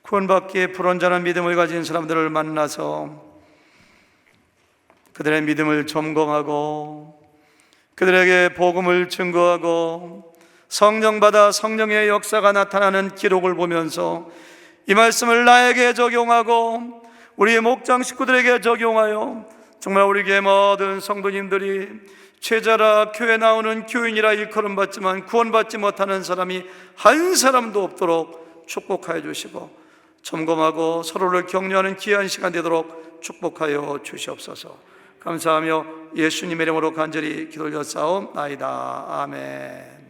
[SPEAKER 1] 구원받기에 불완전한 믿음을 가진 사람들을 만나서 그들의 믿음을 점검하고 그들에게 복음을 증거하고 성령받아 성령의 역사가 나타나는 기록을 보면서 이 말씀을 나에게 적용하고 우리의 목장 식구들에게 적용하여 정말 우리 교회 모든 성도님들이 제자라 교회 나오는 교인이라 일컬음받지만 구원받지 못하는 사람이 한 사람도 없도록 축복하여 주시고 점검하고 서로를 격려하는 귀한 시간 되도록 축복하여 주시옵소서. 감사하며 예수님의 이름으로 간절히 기도드렸사옵나이다. 아멘.